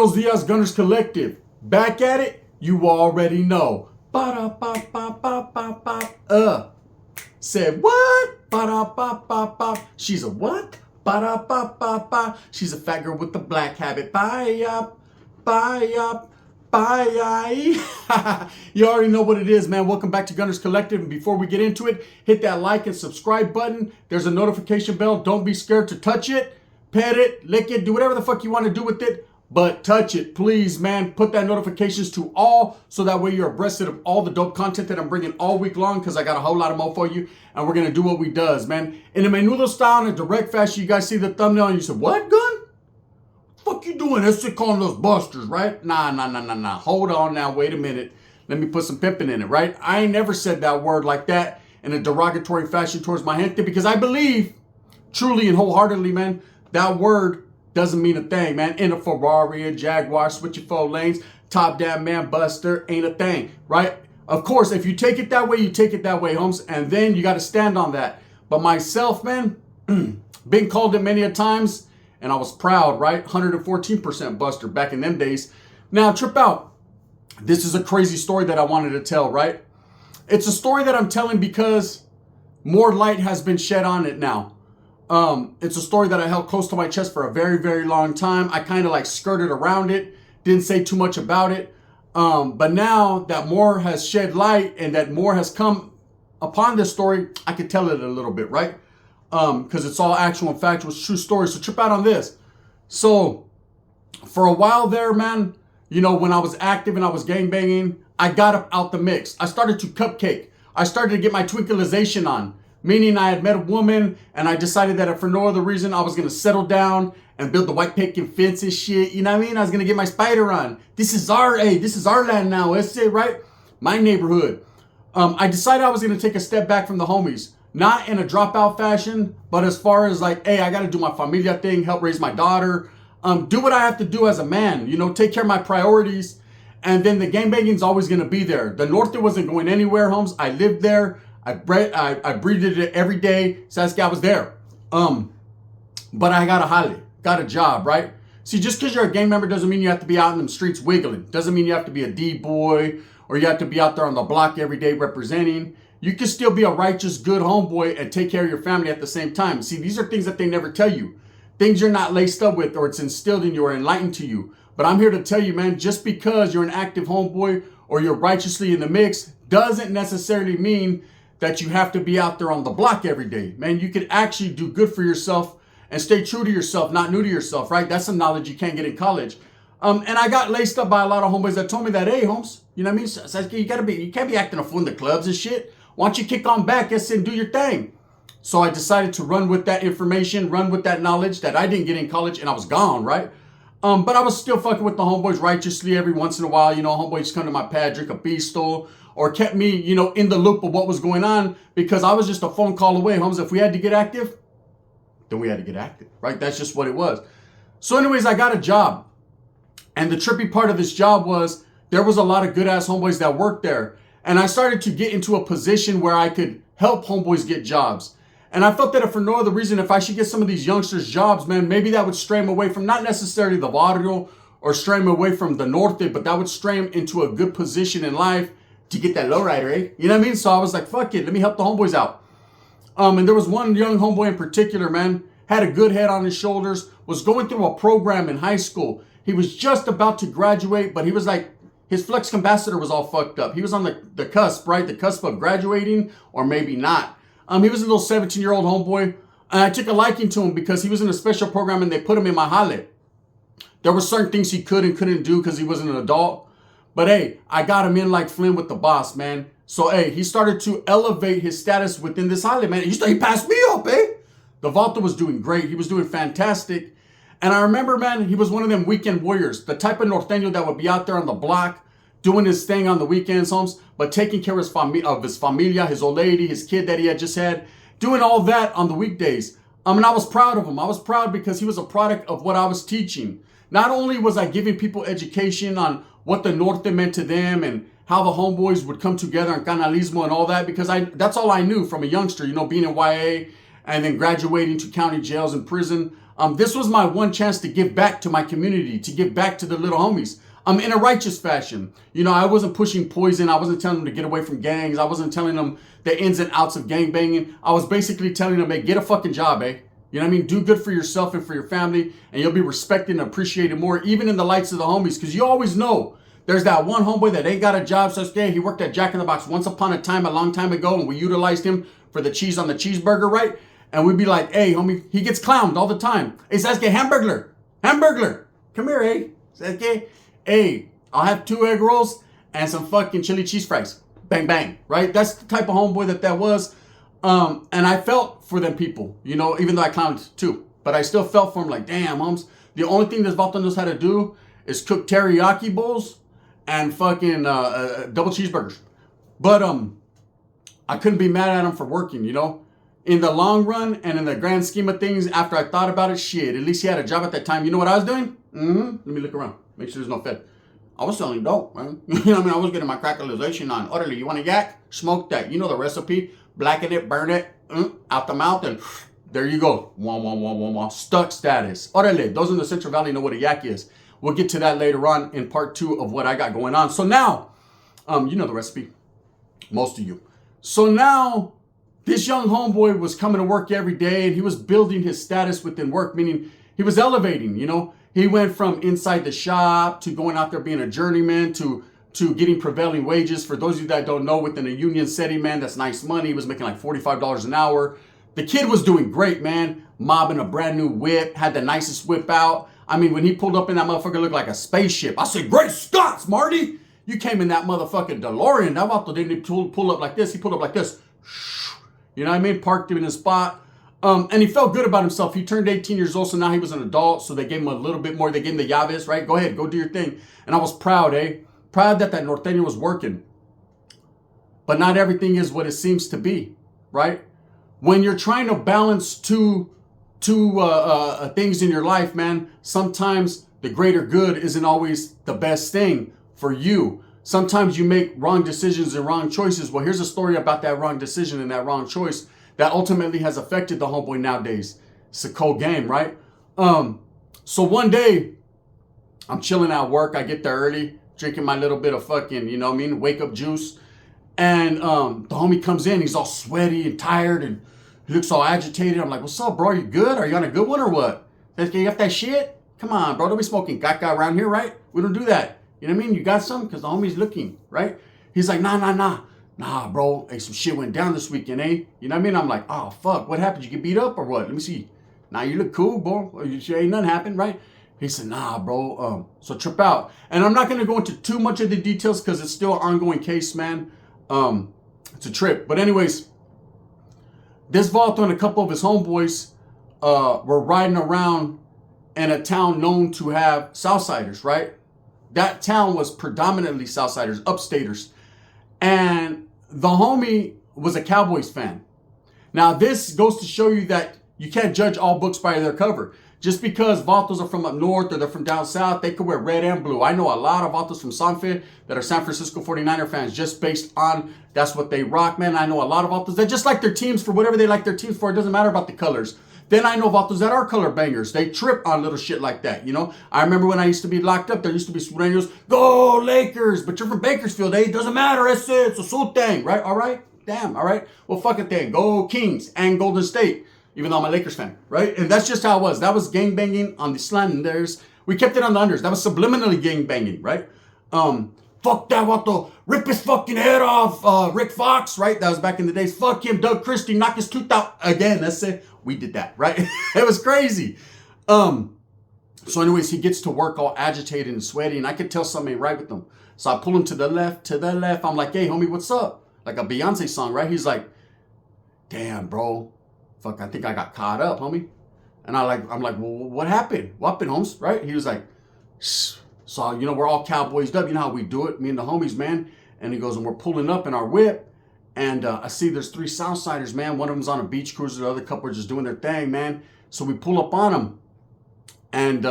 Buenos dias, Gunners Collective. Back at it, you already know. Ba-da-ba-ba-ba-ba-ba. Said what? Ba-da-ba-ba-ba. She's a what? Ba-da-ba-ba-ba. She's a fat girl with the black habit. Bye-up, bye-up, bye. You already know what it is, man. Welcome back to Gunners Collective. And before we get into it, hit that like and subscribe button. There's a notification bell. Don't be scared to touch it. Pet it, lick it, do whatever the fuck you want to do with it. But touch it, please, man. Put that notifications to all so that way you're abreast of all the dope content that I'm bringing all week long because I got a whole lot of more for you. And we're going to do what we does, man. In a menudo style, in a direct fashion, you guys see the thumbnail and you said, what, Gun? Fuck you doing? That's just calling those busters, right? Nah. Hold on now. Wait a minute. Let me put some pimping in it, right? I ain't never said that word like that in a derogatory fashion towards my gente because I believe truly and wholeheartedly, man, that word doesn't mean a thing, man. In a Ferrari, a Jaguar, switching 4 lanes, top down man buster, ain't a thing, right? Of course, if you take it that way, you take it that way, Holmes, and then you got to stand on that. But myself, man, been called it many a times, and I was proud, right? 114% buster back in them days. Now, trip out. This is a crazy story that I wanted to tell, right? It's a story that I'm telling because more light has been shed on it now. It's a story that I held close to my chest for a very, very long time. I kind of like skirted around it, didn't say too much about it. But now that more has shed light and that more has come upon this story, I could tell it a little bit, right? Because it's all actual and factual, true stories. So trip out on this. So for a while there, man, you know, when I was active and I was gangbanging, I got out the mix. I started to cupcake. I started to get my twinkleization on. Meaning I had met a woman and I decided that if for no other reason I was going to settle down and build the white picket fence and shit. You know what I mean? I was going to get my spider on. This is our land now. That's it, right? My neighborhood. I decided I was going to take a step back from the homies. Not in a dropout fashion, but as far as like, hey, I got to do my familia thing, help raise my daughter. Do what I have to do as a man. You know, take care of my priorities. And then the gangbanging's always going to be there. The Norte wasn't going anywhere, Holmes. I lived there. I breathed it every day. Sasuke, I was there. But I got a jale, got a job, right? See, just because you're a gang member doesn't mean you have to be out in the streets wiggling. Doesn't mean you have to be a D-boy or you have to be out there on the block every day representing. You can still be a righteous, good homeboy and take care of your family at the same time. See, these are things that they never tell you. Things you're not laced up with or it's instilled in you or enlightened to you. But I'm here to tell you, man, just because you're an active homeboy or you're righteously in the mix doesn't necessarily mean that you have to be out there on the block every day. Man, you can actually do good for yourself and stay true to yourself, not new to yourself, right? That's some knowledge you can't get in college. And I got laced up by a lot of homeboys that told me that, hey, Holmes, you know what I mean? Sasuke, you can't be acting a fool in the clubs and shit. Why don't you kick on back and do your thing? So I decided to run with that information, run with that knowledge that I didn't get in college, and I was gone, right? But I was still fucking with the homeboys righteously every once in a while. You know, homeboys come to my pad, drink a pisto, or kept me, you know, in the loop of what was going on because I was just a phone call away, Holmes. If we had to get active, then we had to get active, right? That's just what it was. So anyways, I got a job. And the trippy part of this job was there was a lot of good-ass homeboys that worked there. And I started to get into a position where I could help homeboys get jobs. And I felt that if for no other reason, if I should get some of these youngsters jobs, man, maybe that would stray them away from not necessarily the barrio or stray them away from the norte, but that would stray them into a good position in life to get that lowrider, eh? You know what I mean? So I was like, fuck it, let me help the homeboys out. And there was one young homeboy in particular, man, had a good head on his shoulders, was going through a program in high school. He was just about to graduate, but he was like, his flex capacitor was all fucked up. He was on the cusp, right? The cusp of graduating or maybe not. He was a little 17-year-old homeboy. And I took a liking to him because he was in a special program and they put him in my jale. There were certain things he could and couldn't do because he wasn't an adult. But hey, I got him in like Flynn with the boss, man. So hey, he started to elevate his status within this jale, man. He passed me up, eh? The Volta was doing great. He was doing fantastic. And I remember, man, he was one of them weekend warriors. The type of norteño that would be out there on the block, doing his thing on the weekends, Holmes, but taking care of his familia, his old lady, his kid that he had just had, doing all that on the weekdays. And I was proud of him. I was proud because he was a product of what I was teaching. Not only was I giving people education on what the Norte meant to them and how the homeboys would come together and canalismo and all that, because that's all I knew from a youngster, you know, being in YA and then graduating to county jails and prison. This was my one chance to give back to my community, to give back to the little homies. In a righteous fashion. You know, I wasn't pushing poison. I wasn't telling them to get away from gangs. I wasn't telling them the ins and outs of gang banging. I was basically telling them, hey, get a fucking job, eh? You know what I mean? Do good for yourself and for your family, and you'll be respected and appreciated more, even in the lights of the homies, because you always know there's that one homeboy that ain't got a job. So he worked at Jack in the Box once upon a time, a long time ago, and we utilized him for the cheese on the cheeseburger, right? And we'd be like, hey, homie, he gets clowned all the time. Hey, Sasuke, hamburglar, come here, eh? Sasuke, hey, I'll have 2 egg rolls and some fucking chili cheese fries. Bang, bang, right? That's the type of homeboy that was. And I felt for them people, you know, even though I clowned too. But I still felt for him like, damn, homes. The only thing this Vato knows how to do is cook teriyaki bowls and fucking double cheeseburgers. But I couldn't be mad at him for working, you know. In the long run and in the grand scheme of things, after I thought about it, shit, at least he had a job at that time. You know what I was doing? Let me look around. Make sure there's no Fed. I was selling dope, man. You know what I mean? I was getting my crackalization on. Orderly, you want a yak? Smoke that. You know the recipe. Blacken it, burn it, out the mouth, and there you go. Wah. Stuck status. Orderly, those in the Central Valley know what a yak is. We'll get to that later on in part 2 of what I got going on. So now, you know the recipe. Most of you. So now, this young homeboy was coming to work every day, and he was building his status within work, meaning he was elevating, you know. He went from inside the shop to going out there being a journeyman to getting prevailing wages. For those of you that don't know, within a union setting, man, that's nice money. He was making like $45 an hour. The kid was doing great, man. Mobbing a brand new whip, had the nicest whip out. I mean, when he pulled up in that motherfucker, looked like a spaceship. I said, great Scots, Marty. You came in that motherfucking DeLorean. That vato didn't pull up like this. He pulled up like this. You know what I mean? Parked him in his spot. And he felt good about himself. He turned 18 years old, so now he was an adult. So they gave him a little bit more. They gave him the llaves, right? Go ahead, go do your thing. And I was proud, eh? Proud that norteño was working. But not everything is what it seems to be, right? When you're trying to balance two things in your life, man, sometimes the greater good isn't always the best thing for you. Sometimes you make wrong decisions and wrong choices. Well, here's a story about that wrong decision and that wrong choice that ultimately has affected the homeboy nowadays. It's a cold game, right? So one day, I'm chilling at work. I get there early, drinking my little bit of fucking, you know what I mean, wake up juice. And the homie comes in. He's all sweaty and tired, and he looks all agitated. I'm like, what's up, bro? You good? Are you on a good one or what? You got that shit? Come on, bro. Don't be smoking caca around here, right? We don't do that. You know what I mean? You got some? Because the homie's looking, right? He's like, nah. Nah, bro. Hey, some shit went down this weekend, eh? You know what I mean? I'm like, oh, fuck. What happened? You get beat up or what? Let me see. Nah, you look cool, bro. You sure ain't nothing happened, right? He said, nah, bro. So trip out. And I'm not going to go into too much of the details because it's still an ongoing case, man. It's a trip. But anyways, this Vato and a couple of his homeboys were riding around in a town known to have Southsiders, right? That town was predominantly Southsiders, upstaters. And the homie was a Cowboys fan. Now, this goes to show you that you can't judge all books by their cover. Just because Vatos are from up north or they're from down south, they could wear red and blue. I know a lot of Vatos from Sanfe that are San Francisco 49er fans just based on that's what they rock, man. I know a lot of Vatos that just like their teams for whatever they like their teams for. It doesn't matter about the colors. Then I know Vatos that are color bangers. They trip on little shit like that, you know? I remember when I used to be locked up, there used to be Sureños, go Lakers, but you're from Bakersfield, eh? It doesn't matter, it's a soul thing, right? All right? Damn, all right? Well, fuck it then. Go Kings and Golden State, even though I'm a Lakers fan, right? And that's just how it was. That was gang banging on the slanders. We kept it on the unders. That was subliminally gang banging, right? Fuck that Vato. Rip his fucking head off, Rick Fox, right? That was back in the days. Fuck him, Doug Christie, knock his tooth out. Again, that's it. We did that, right? It was crazy. So anyways, he gets to work all agitated and sweaty, and I could tell something ain't right with him. So I pull him to the left. I'm like, hey, homie, what's up? Like a Beyonce song, right? He's like, damn, bro. Fuck, I think I got caught up, homie. And I'm like, well, what happened? What happened, Holmes? Right? He was like, shh. So, you know, we're all cowboys up. You know how we do it, me and the homies, man. And he goes, and we're pulling up in our whip. And I see there's 3 Southsiders, man. One of them's on a beach cruiser. The other couple are just doing their thing, man. So we pull up on them. And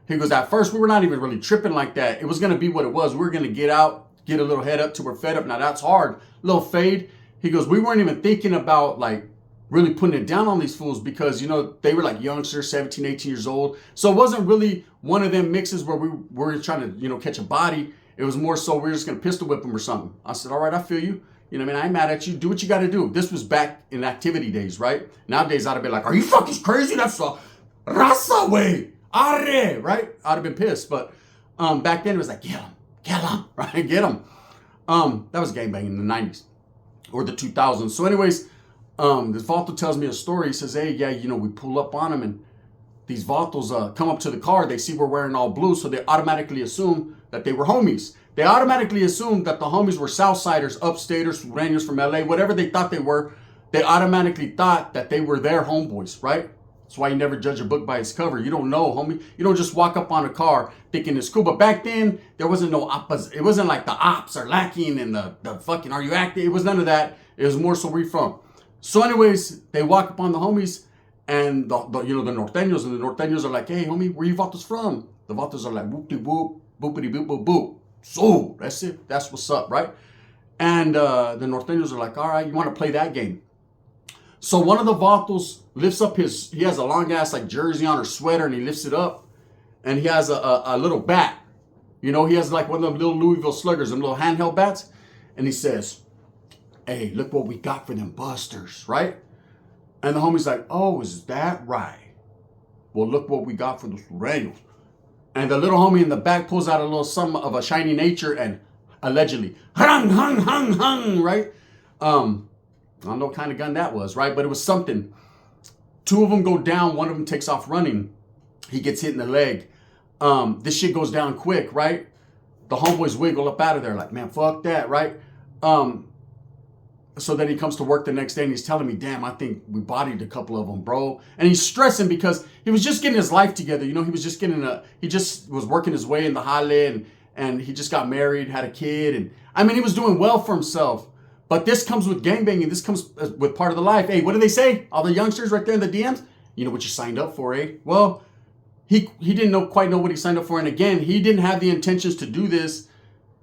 he goes, at first, we were not even really tripping like that. It was going to be what it was. We were going to get out, get a little head up till we're fed up. Now, that's hard. Little fade. He goes, we weren't even thinking about, like, really putting it down on these fools because, you know, they were like youngsters, 17, 18 years old. So it wasn't really one of them mixes where we were trying to, you know, catch a body. It was more so we were just going to pistol whip them or something. I said, all right, I feel you. You know what I mean? I ain't mad at you. Do what you got to do. This was back in activity days, right? Nowadays, I'd have been like, are you fucking crazy? That's a raza way. Arre, right? I'd have been pissed. But back then, it was like, get him, right? Get him. That was gangbanging in the 90s or the 2000s. So anyways, this Vato tells me a story. He says, hey, yeah, you know, we pull up on him and these Vatos come up to the car. They see we're wearing all blue. So they automatically assume that they were homies. They automatically assumed that the homies were Southsiders, upstaters, Sureños from LA, whatever they thought they were. They automatically thought that they were their homeboys, right? That's why you never judge a book by its cover. You don't know, homie. You don't just walk up on a car thinking it's cool. But back then, there wasn't no opposite. It wasn't like the ops are lacking and the fucking are you acting? It was none of that. It was more so where you from. So anyways, they walk up on the homies and the you know, the Norteños, and the Norteños are like, hey, homie, where you Vatos from? The Vatos are like, whoop-de-whoop, boopity-boop-boop-boop. So that's it. That's what's up, right? And the Norteños are like, all right, you want to play that game. So one of the Vatos lifts up he has a long ass like jersey on or sweater, and he lifts it up, and he has a little bat. You know, he has like one of them little Louisville Sluggers, them little handheld bats, and he says, hey, look what we got for them busters, right? And the homie's like, oh, is that right? Well, look what we got for the Sureños. And the little homie in the back pulls out a little something of a shiny nature and allegedly, hung, right? I don't know what kind of gun that was, right? But it was something. Two of them go down. One of them takes off running. He gets hit in the leg. This shit goes down quick, right? The homeboys wiggle up out of there like, man, fuck that, right? So then he comes to work the next day and he's telling me, damn, I think we bodied a couple of them, bro. And he's stressing because he was just getting his life together. You know, he was just he just was working his way in the Halle and he just got married, had a kid. And I mean, he was doing well for himself. But this comes with gangbanging. This comes with part of the life. Hey, what do they say? All the youngsters right there in the DMs? You know what you signed up for, eh? Well, he didn't quite know what he signed up for. And again, he didn't have the intentions to do this.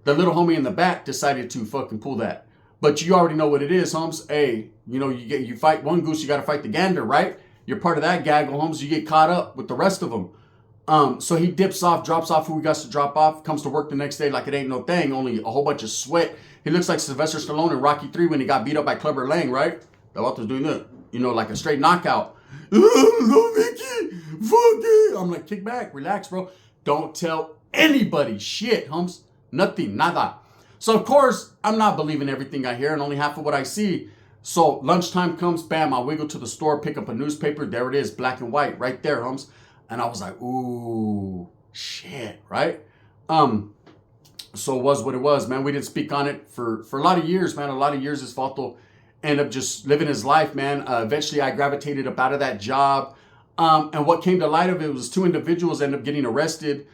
The little homie in the back decided to fucking pull that. But you already know what it is, Holmes. Hey, you know, you fight one goose, you got to fight the gander, right? You're part of that gaggle, Holmes. You get caught up with the rest of them. So he dips off, drops off who he got to drop off, comes to work the next day like it ain't no thing, only a whole bunch of sweat. He looks like Sylvester Stallone in Rocky 3 when he got beat up by Clubber Lang, right? The Vatos doing that, you know, like a straight knockout. Oh, Vicky, fuck it. I'm like, kick back, relax, bro. Don't tell anybody shit, Holmes. Nothing, nada. So, of course, I'm not believing everything I hear and only half of what I see. So, lunchtime comes, bam, I wiggle to the store, pick up a newspaper. There it is, black and white, right there, Holmes. And I was like, ooh, shit, right? So it was what it was, man. We didn't speak on it for a lot of years, man. A lot of years, this Vato ended up just living his life, man. Eventually, I gravitated up out of that job. And what came to light of it was two individuals ended up getting arrested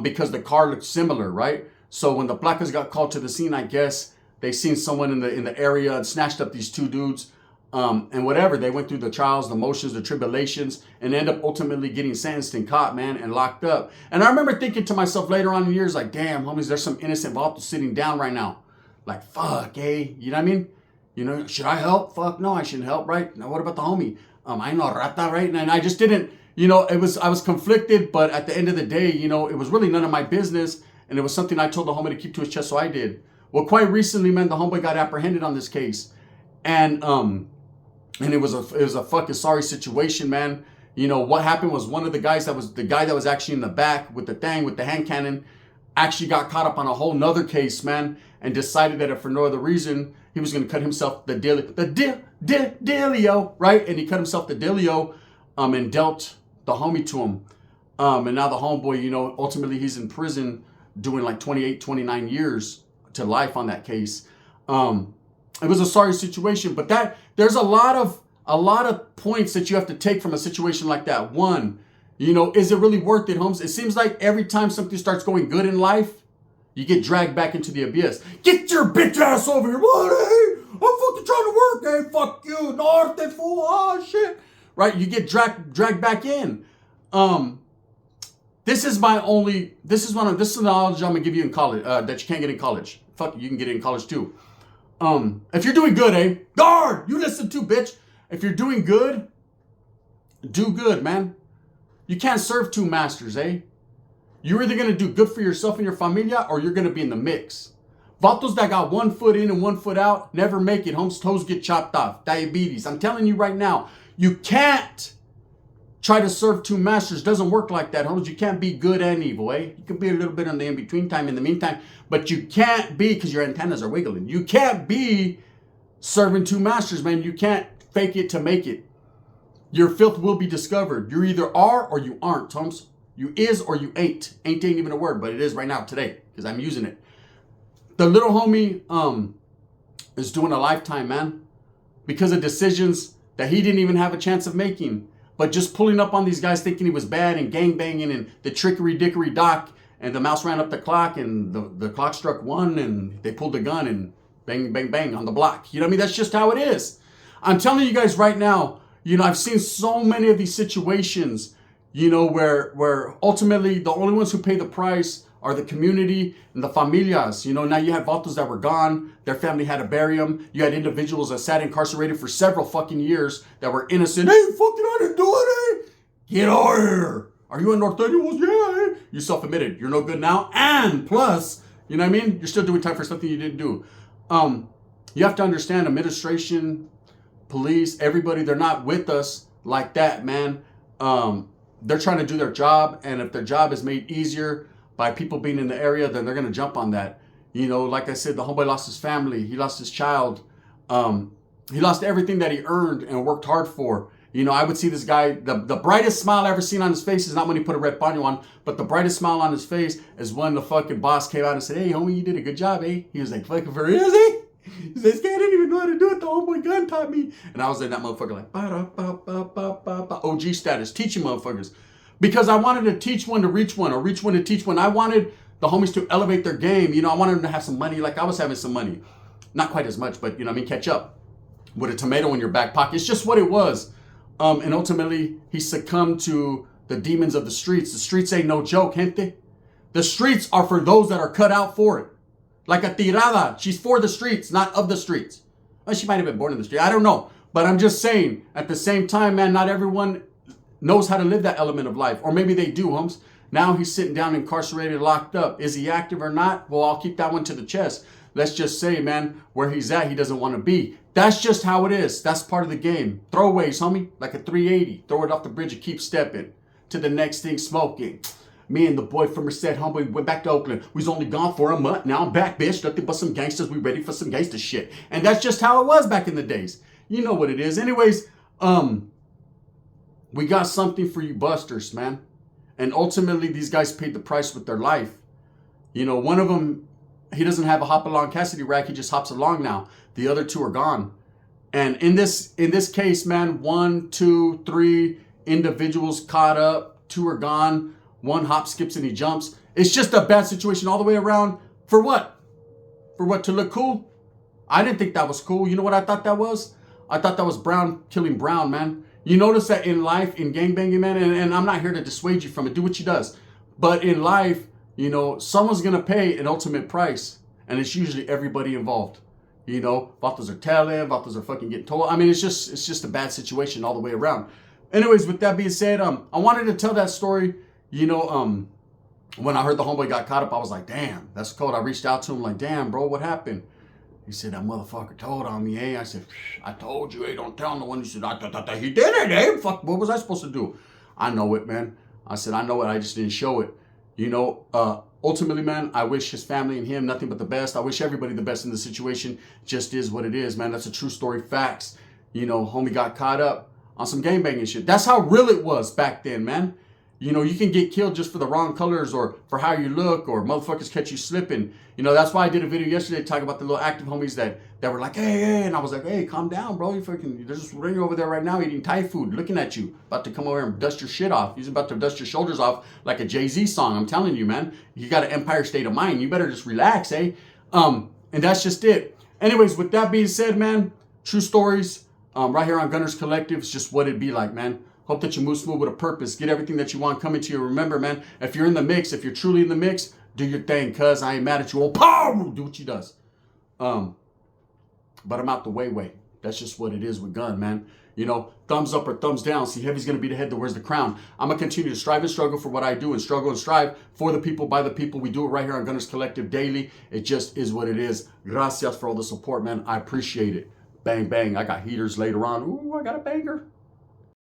because the car looked similar, right? So when the placas got called to the scene, I guess they seen someone in the area and snatched up these two dudes. And whatever, they went through the trials, the motions, the tribulations, and end up ultimately getting sentenced and caught, man, and locked up. And I remember thinking to myself later on in years, like, damn, homies, there's some innocent Vatos sitting down right now. Like, fuck, eh? You know what I mean? You know, should I help? Fuck, no, I shouldn't help, right? Now, what about the homie? I know Rata, right? And I just didn't, you know, I was conflicted, but at the end of the day, you know, it was really none of my business. And it was something I told the homie to keep to his chest, so I did. Well, quite recently, man, the homeboy got apprehended on this case. And it was a fucking sorry situation, man. You know, what happened was one of the guys that was actually in the back with the hand cannon actually got caught up on a whole nother case, man, and decided that if for no other reason, he was going to cut himself the dealio, right? And he cut himself the dealio and dealt the homie to him. And now the homeboy, you know, ultimately he's in prison doing like 28, 29 years to life on that case. It was a sorry situation, but there's a lot of points that you have to take from a situation like that. One, you know, is it really worth it, Holmes? It seems like every time something starts going good in life, you get dragged back into the abyss. Get your bitch ass over here, buddy! I'm fucking trying to work, hey, fuck you, Norte fool, oh shit. Right, you get dragged back in. This is the knowledge I'm gonna give you in college, that you can't get in college. Fuck, you can get it in college too. If you're doing good, guard, you listen too, bitch. If you're doing good, do good, man. You can't serve two masters, eh? You're either going to do good for yourself and your familia, or you're going to be in the mix. Vatos that got 1 foot in and 1 foot out never make it. Homes toes get chopped off. Diabetes. I'm telling you right now, you can't try to serve two masters. Doesn't work like that, homes. You can't be good and evil, eh? You can be a little bit in the in-between time, in the meantime, but you can't be, because your antennas are wiggling, you can't be serving two masters, man. You can't fake it to make it. Your filth will be discovered. You either are or you aren't, homes. You is or you ain't. Ain't even a word, but it is right now today because I'm using it. The little homie is doing a lifetime, man, because of decisions that he didn't even have a chance of making. But just pulling up on these guys thinking he was bad and gang banging and the trickery dickory doc, and the mouse ran up the clock and the clock struck 1 and they pulled the gun and bang, bang, bang on the block. You know what I mean? That's just how it is. I'm telling you guys right now, you know, I've seen so many of these situations, you know, where ultimately the only ones who pay the price are the community and the familias. You know, now you had vatos that were gone. Their family had to bury them. You had individuals that sat incarcerated for several fucking years that were innocent. Hey, fucking I didn't do it, eh? Get out of here. Are you in Norteños? Yeah, eh? You self-admitted. You're no good now. And plus, you know what I mean? You're still doing time for something you didn't do. You have to understand, administration, police, everybody, they're not with us like that, man. They're trying to do their job, and if their job is made easier by people being in the area, then they're going to jump on that. You know, like I said, the homeboy lost his family. He lost his child. He lost everything that he earned and worked hard for. You know, I would see this guy, the brightest smile I ever seen on his face is not when he put a red paño on, but the brightest smile on his face is when the fucking boss came out and said, hey, homie, you did a good job, eh? He was like, fucking for real, eh? He said, this guy didn't even know how to do it. The homeboy gun taught me. And I was in that motherfucker like, OG status, teaching motherfuckers. Because I wanted to teach one to reach one, or reach one to teach one. I wanted the homies to elevate their game. You know, I wanted them to have some money like I was having some money. Not quite as much, but, you know what I mean, catch up with a tomato in your back pocket. It's just what it was. And ultimately, he succumbed to the demons of the streets. The streets ain't no joke, gente. The streets are for those that are cut out for it. Like a tirada. She's for the streets, not of the streets. Well, she might have been born in the street. I don't know. But I'm just saying, at the same time, man, not everyone knows how to live that element of life. Or maybe they do, homes. Now he's sitting down incarcerated, locked up. Is he active or not? Well, I'll keep that one to the chest. Let's just say, man, where he's at, he doesn't want to be. That's just how it is. That's part of the game. Throwaways, homie, like a 380. Throw it off the bridge and keep stepping to the next thing, smoking. Me and the boy from Merced, homie, went back to Oakland. We was only gone for a month. Now I'm back, bitch. Nothing but some gangsters. We ready for some gangster shit. And that's just how it was back in the days. You know what it is. Anyways, we got something for you busters, man. And ultimately, these guys paid the price with their life. You know, one of them, he doesn't have a hop along Cassidy rack. He just hops along now. The other two are gone. And in this case, man, 1, 2, 3 individuals caught up. 2 are gone. 1 hop, skips, and he jumps. It's just a bad situation all the way around. For what? For what? To look cool? I didn't think that was cool. You know what I thought that was? I thought that was Brown killing Brown, man. You notice that in life, in gangbanging, man, and I'm not here to dissuade you from it. Do what you does. But in life, you know, someone's going to pay an ultimate price. And it's usually everybody involved. You know, vatos are telling, vatos are fucking getting told. I mean, it's just a bad situation all the way around. Anyways, with that being said, I wanted to tell that story. You know, when I heard the homeboy got caught up, I was like, damn, that's cold. I reached out to him like, damn, bro, what happened? He said, that motherfucker told on me, eh? I said, I told you, eh? Don't tell no one. He said, I thought he did it, eh? Fuck, what was I supposed to do? I know it, man. I said, I know it. I just didn't show it. You know, ultimately, man, I wish his family and him nothing but the best. I wish everybody the best in the situation. Just is what it is, man. That's a true story. Facts. You know, homie got caught up on some gangbanging shit. That's how real it was back then, man. You know, you can get killed just for the wrong colors or for how you look or motherfuckers catch you slipping. You know, that's why I did a video yesterday talking about the little active homies that were like, hey, and I was like, hey, calm down, bro. You fucking, there's this ringer over there right now eating Thai food, looking at you, about to come over and dust your shit off. He's about to dust your shoulders off like a Jay-Z song. I'm telling you, man. You got an Empire State of Mind. You better just relax, eh? And that's just it. Anyways, with that being said, man, true stories right here on Gunners Collective. It's just what it'd be like, man. Hope that you move smooth with a purpose. Get everything that you want coming to you. Remember, man, if you're in the mix, if you're truly in the mix, do your thing, cuz I ain't mad at you. Oh, pow! Do what you does. But I'm out the way. That's just what it is with gun, man. You know, thumbs up or thumbs down. See, heavy's going to be the head that wears the crown. I'm going to continue to strive and struggle for what I do and struggle and strive for the people, by the people. We do it right here on Gunners Collective daily. It just is what it is. Gracias for all the support, man. I appreciate it. Bang, bang. I got heaters later on. Ooh, I got a banger.